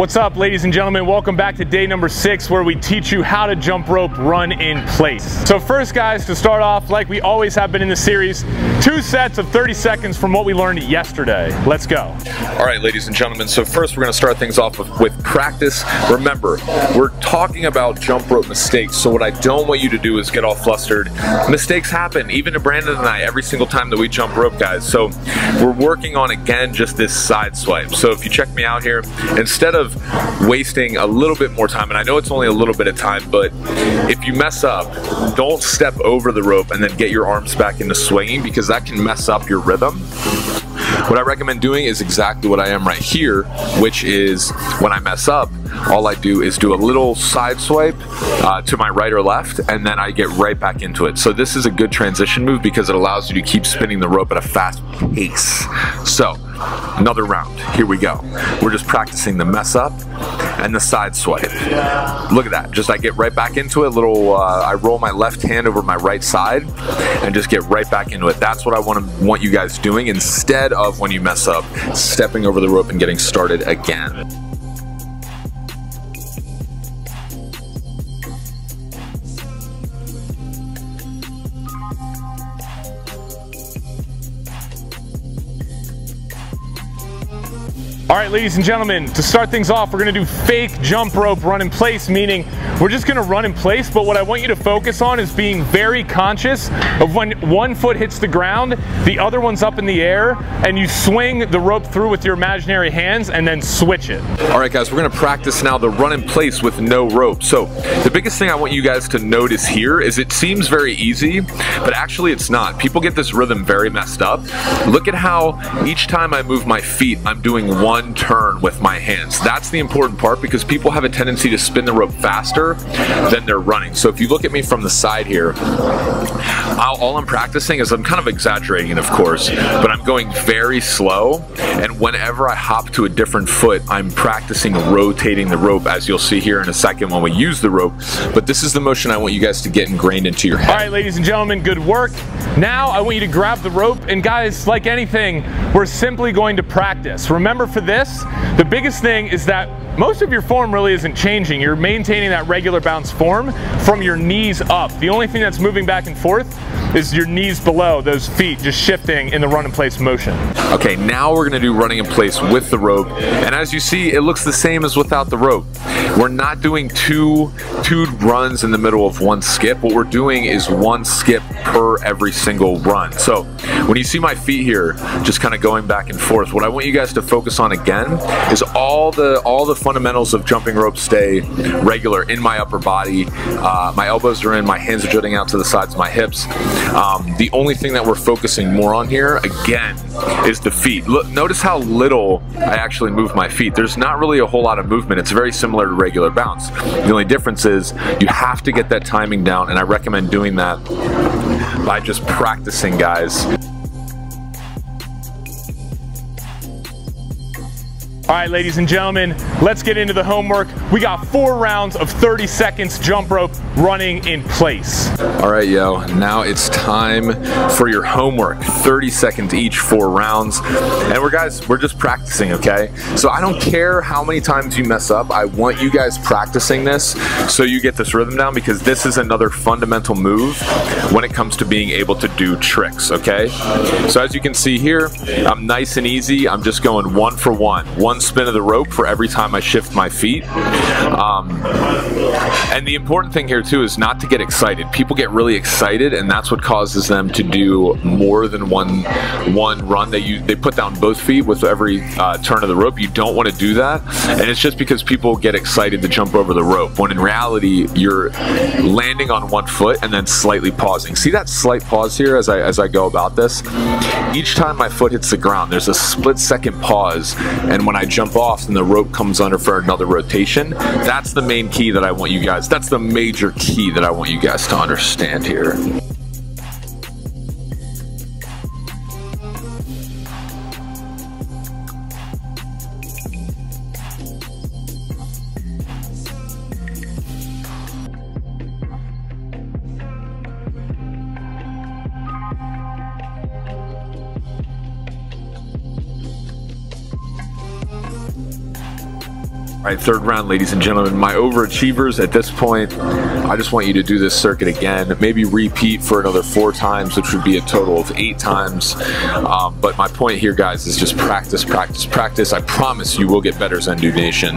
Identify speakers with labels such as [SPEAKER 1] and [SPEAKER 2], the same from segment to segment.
[SPEAKER 1] What's up, ladies and gentlemen? Welcome back to day number 6, where we teach you how to jump rope run in place. So first, guys, to start off, like we always have been in the series, 2 sets of 30 seconds from what we learned yesterday. Let's go.
[SPEAKER 2] All right, ladies and gentlemen, so first we're going to start things off with practice. Remember, we're talking about jump rope mistakes, so what I don't want you to do is get all flustered. Mistakes happen, even to Brandon and I, every single time that we jump rope, guys. So we're working on, again, just this side swipe. So if you check me out here, instead of wasting a little bit more time, and I know it's only a little bit of time, but if you mess up, don't step over the rope and then get your arms back into swinging, because that can mess up your rhythm. What I recommend doing is exactly what I am right here, which is when I mess up, all I do is do a little side swipe to my right or left, and then I get right back into it. So this is a good transition move because it allows you to keep spinning the rope at a fast pace. So another round, here we go. We're just practicing the mess up and the side swipe. Look at that, just I get right back into it. I roll my left hand over my right side and just get right back into it. That's what I want you guys doing, instead of when you mess up, stepping over the rope and getting started again.
[SPEAKER 1] All right, ladies and gentlemen, to start things off, we're gonna do fake jump rope run in place, meaning we're just gonna run in place, but what I want you to focus on is being very conscious of when one foot hits the ground, the other one's up in the air, and you swing the rope through with your imaginary hands and then switch it.
[SPEAKER 2] All right, guys, we're gonna practice now the run in place with no rope. So the biggest thing I want you guys to notice here is it seems very easy, but actually it's not. People get this rhythm very messed up. Look at how each time I move my feet, I'm doing one turn with my hands. That's the important part, because people have a tendency to spin the rope faster than they're running. So if you look at me from the side here, all I'm practicing is, I'm kind of exaggerating it, of course, but I'm going very slow, and whenever I hop to a different foot, I'm practicing rotating the rope, as you'll see here in a second when we use the rope. But this is the motion I want you guys to get ingrained into your head.
[SPEAKER 1] All right, ladies and gentlemen, good work. Now I want you to grab the rope, and guys, like anything, we're simply going to practice. Remember, for this, the biggest thing is that most of your form really isn't changing. You're maintaining that regular bounce form from your knees up. The only thing that's moving back and forth is your knees below, those feet just shifting in the run in place motion.
[SPEAKER 2] Okay, now we're gonna do running in place with the rope. And as you see, it looks the same as without the rope. We're not doing two runs in the middle of one skip. What we're doing is one skip per every single run. So when you see my feet here, just kind of going back and forth, what I want you guys to focus on again is all the fundamentals of jumping rope stay regular in my upper body. My elbows are in, my hands are jutting out to the sides of my hips. The only thing that we're focusing more on here, again, is the feet. Look, notice how little I actually move my feet. There's not really a whole lot of movement. It's very similar to regular bounce. The only difference is you have to get that timing down, and I recommend doing that by just practicing, guys.
[SPEAKER 1] All right, ladies and gentlemen, let's get into the homework. We got 4 rounds of 30 seconds jump rope running in place.
[SPEAKER 2] All right, yo, now it's time for your homework. 30 seconds each, 4 rounds. And we're just practicing, okay? So I don't care how many times you mess up. I want you guys practicing this so you get this rhythm down, because this is another fundamental move when it comes to being able to do tricks, okay? So as you can see here, I'm nice and easy. I'm just going one for one. One spin of the rope for every time I shift my feet. And the important thing here too is not to get excited. People get really excited, and that's what causes them to do more than one run. They put down both feet with every turn of the rope. You don't want to do that, and it's just because people get excited to jump over the rope, when in reality you're landing on one foot and then slightly pausing. See that slight pause here as I go about this? Each time my foot hits the ground, there's a split-second pause, and when I jump off and the rope comes under for another rotation, that's the main key that I want you guys, that's the major key that I want you guys to understand here. All right, third round, ladies and gentlemen. My overachievers at this point, I just want you to do this circuit again, maybe repeat for another 4 times, which would be a total of 8 times. But my point here, guys, is just practice, practice, practice. I promise you will get better, Zendu Nation.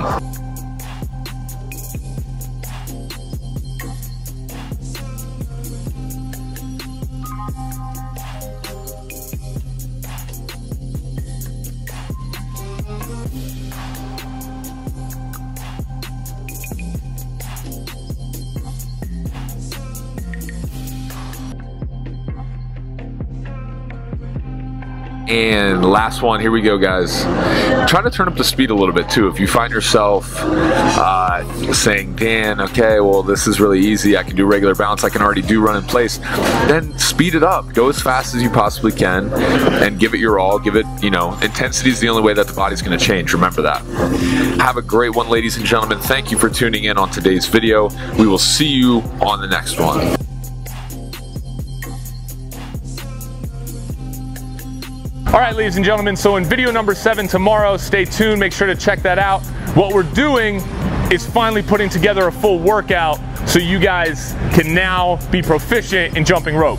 [SPEAKER 2] And last one, here we go, guys. Try to turn up the speed a little bit too. If you find yourself saying, Dan, okay, well, this is really easy, I can do regular bounce, I can already do run in place, then speed it up. Go as fast as you possibly can and give it your all. Give it, you know, intensity is the only way that the body's going to change. Remember that. Have a great one, ladies and gentlemen. Thank you for tuning in on today's video. We will see you on the next one.
[SPEAKER 1] All right, ladies and gentlemen, so in video number 7 tomorrow, stay tuned, make sure to check that out. What we're doing is finally putting together a full workout so you guys can now be proficient in jumping rope.